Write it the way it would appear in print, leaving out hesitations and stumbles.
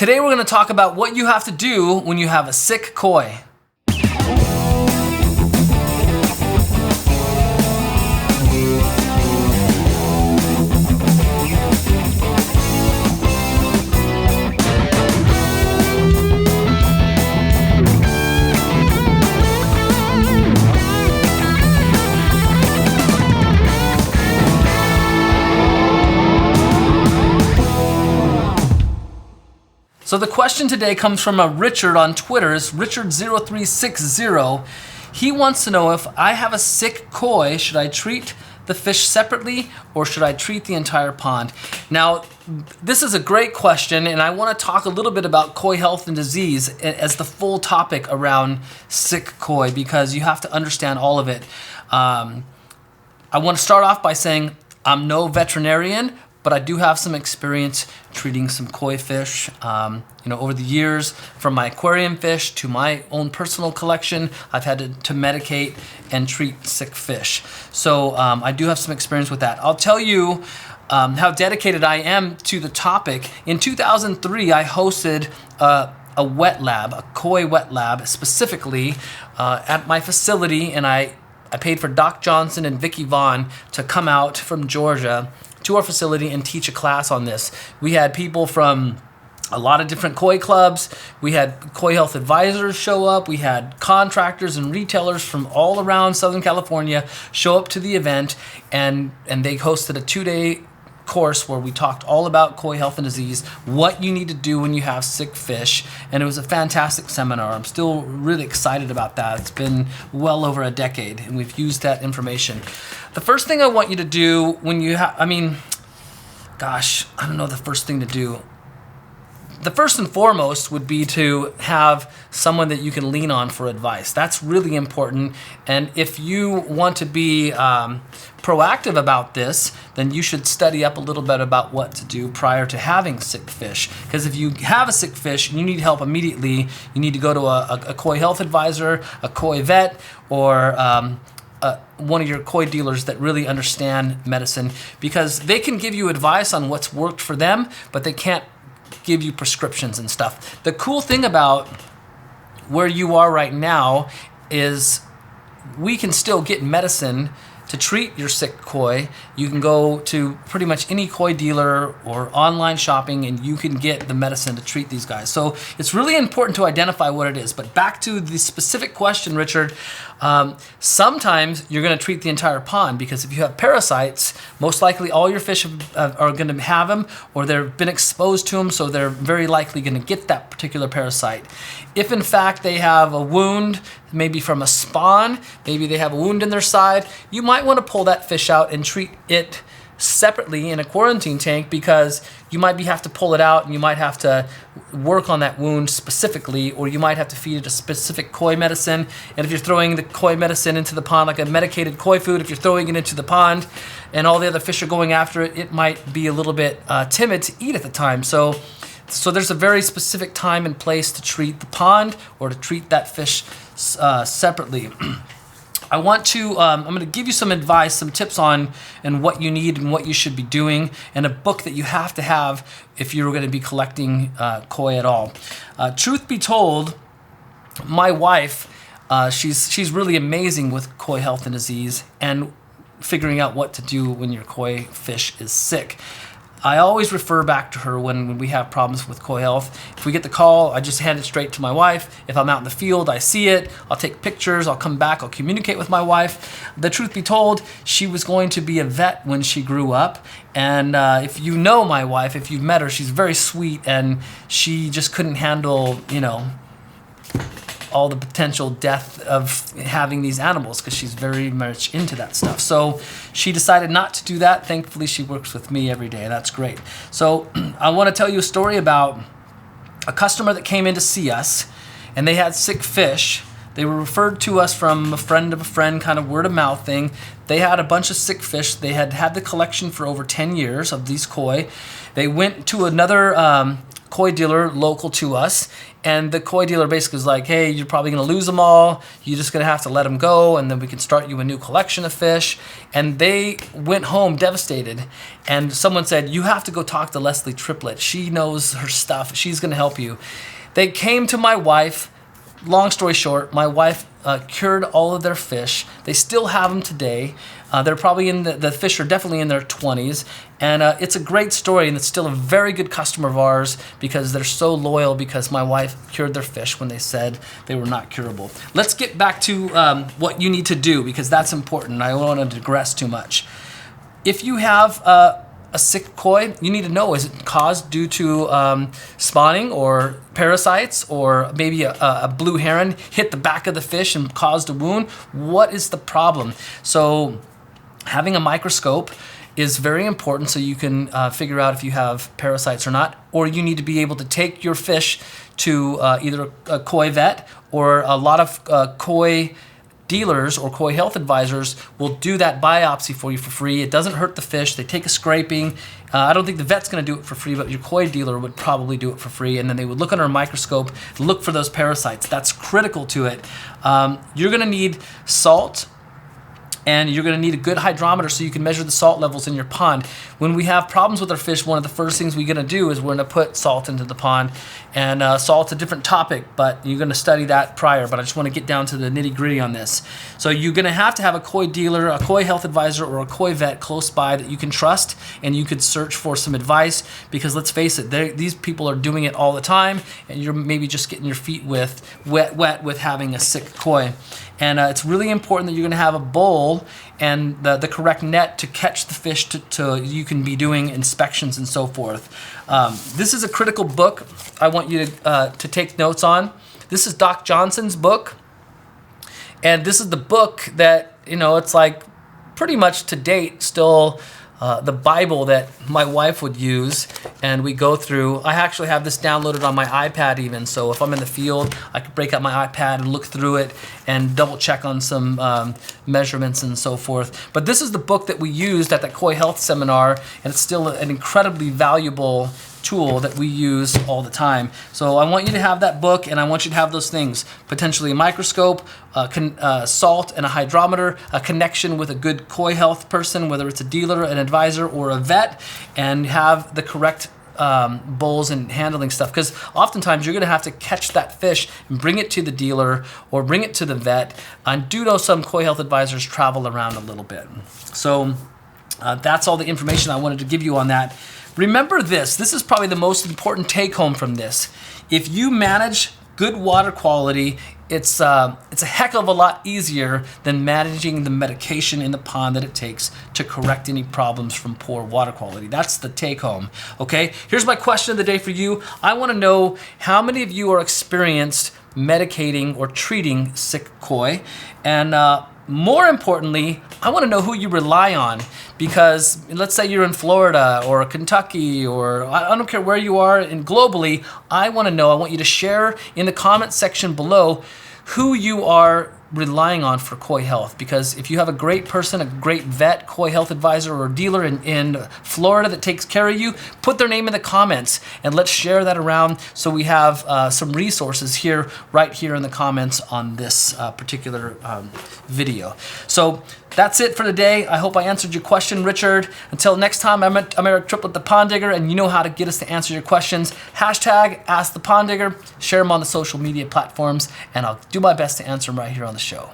Today we're going to talk about what you have to do when you have a sick koi. So the question today comes from a Richard on Twitter. It's Richard0360. He wants to know, if I have a sick koi, should I treat the fish separately or should I treat the entire pond? Now, this is a great question, and I want to talk a little bit about koi health and disease as the full topic around sick koi, because you have to understand all of it. I want to start off by saying I'm no veterinarian, but I do have some experience treating some koi fish. Over the years, from my aquarium fish to my own personal collection, I've had to medicate and treat sick fish. So I do have some experience with that. I'll tell you how dedicated I am to the topic. In 2003, I hosted a wet lab, a koi wet lab specifically, at my facility, and I paid for Doc Johnson and Vicki Vaughn to come out from Georgia to our facility and teach a class on this. We had people from a lot of different koi clubs. We had koi health advisors show up. We had contractors and retailers from all around Southern California show up to the event, and they hosted a 2-day course where we talked all about koi health and disease, what you need to do when you have sick fish, and it was a fantastic seminar. I'm still really excited about that. It's been well over a decade, and we've used that information. The first thing I want you to do when you have, I don't know the first thing to do. The first and foremost would be to have someone that you can lean on for advice. That's really important. And if you want to be proactive about this, then you should study up a little bit about what to do prior to having sick fish. Because if you have a sick fish and you need help immediately, you need to go to a koi health advisor, a koi vet, or one of your koi dealers that really understand medicine, because they can give you advice on what's worked for them, but they can't give you prescriptions and stuff. The cool thing about where you are right now is we can still get medicine to treat your sick koi. You can go to pretty much any koi dealer or online shopping and you can get the medicine to treat these guys. So it's really important to identify what it is. But back to the specific question, Richard, sometimes you're going to treat the entire pond, because if you have parasites, most likely all your fish are going to have them, or they've been exposed to them, so they're very likely going to get that particular parasite. If in fact they have a wound, maybe from a spawn, maybe they have a wound in their side, you might want to pull that fish out and treat it separately in a quarantine tank, because you might have to pull it out and you might have to work on that wound specifically, or you might have to feed it a specific koi medicine. And if you're throwing the koi medicine into the pond, like a medicated koi food, if you're throwing it into the pond and all the other fish are going after it, it might be a little bit timid to eat at the time. So there's a very specific time and place to treat the pond or to treat that fish separately. I'm going to give you some advice, some tips on and what you need and what you should be doing, and a book that you have to have if you're going to be collecting koi at all. Truth be told, my wife, she's really amazing with koi health and disease and figuring out what to do when your koi fish is sick. I always refer back to her when we have problems with koi health. If we get the call, I just hand it straight to my wife. If I'm out in the field, I see it, I'll take pictures, I'll come back, I'll communicate with my wife. The truth be told, she was going to be a vet when she grew up. And if you know my wife, if you've met her, she's very sweet, and she just couldn't handle, all the potential death of having these animals, because she's very much into that stuff. So she decided not to do that. Thankfully, she works with me every day. That's great. So I want to tell you a story about a customer that came in to see us, and they had sick fish. They were referred to us from a friend of a friend, kind of word of mouth thing. They had a bunch of sick fish. They had had the collection for over 10 years of these koi. They went to another koi dealer local to us, and the koi dealer basically was like, hey, you're probably going to lose them all. You're just going to have to let them go, and then we can start you a new collection of fish. And they went home devastated. And someone said, you have to go talk to Leslie Triplett. She knows her stuff. She's going to help you. They came to my wife. Long story short, my wife cured all of their fish. They still have them today. They're probably the fish are definitely in their 20s. And it's a great story, and it's still a very good customer of ours because they're so loyal because my wife cured their fish when they said they were not curable. Let's get back to what you need to do because that's important. I don't want to digress too much. If you have a sick koi, you need to know, is it caused due to spawning or parasites, or maybe a blue heron hit the back of the fish and caused a wound? What is the problem? So having a microscope is very important so you can figure out if you have parasites or not, or you need to be able to take your fish to either a koi vet, or a lot of koi dealers or koi health advisors will do that biopsy for you for free. It doesn't hurt the fish. They take a scraping. I don't think the vet's going to do it for free, but your koi dealer would probably do it for free. And then they would look under a microscope, look for those parasites. That's critical to it. You're going to need salt, and you're going to need a good hydrometer so you can measure the salt levels in your pond. When we have problems with our fish, one of the first things we're going to do is we're going to put salt into the pond. And salt's a different topic, but you're going to study that prior. But I just want to get down to the nitty gritty on this. So you're going to have a koi dealer, a koi health advisor, or a koi vet close by that you can trust, and you could search for some advice, because let's face it, these people are doing it all the time, and you're maybe just getting your feet wet with having a sick koi. And it's really important that you're going to have a bowl and the correct net to catch the fish to you can be doing inspections and so forth. This is a critical book I want you to take notes on. This is Doc Johnson's book. And this is the book that, it's like pretty much to date still the Bible that my wife would use, and we go through. I actually have this downloaded on my iPad even, so if I'm in the field, I could break out my iPad and look through it and double check on some measurements and so forth. But this is the book that we used at that Koi Health seminar, and it's still an incredibly valuable tool that we use all the time. So I want you to have that book, and I want you to have those things: potentially a microscope, salt, and a hydrometer, a connection with a good koi health person, whether it's a dealer, an advisor, or a vet, and have the correct bowls and handling stuff, because oftentimes you're going to have to catch that fish and bring it to the dealer or bring it to the vet. I do know some koi health advisors travel around a little bit. So that's all the information I wanted to give you on that. Remember this is probably the most important take home from this. If you manage good water quality, it's a heck of a lot easier than managing the medication in the pond that it takes to correct any problems from poor water quality. That's the take home, okay? Here's my question of the day for you. I want to know how many of you are experienced medicating or treating sick koi, and more importantly, I want to know who you rely on, because let's say you're in Florida or Kentucky, or I don't care where you are, and globally, I want to know. I want you to share in the comment section below who you are relying on for koi health, because if you have a great person, a great vet, koi health advisor, or dealer in Florida that takes care of you, put their name in the comments, and let's share that around so we have some resources here, right here in the comments on this particular video. So that's it for today. I hope I answered your question, Richard. Until next time, I'm Eric Triplett, the Pond Digger, and you know how to get us to answer your questions. Hashtag Ask the Pond Digger. Share them on the social media platforms, and I'll do my best to answer them right here on the show.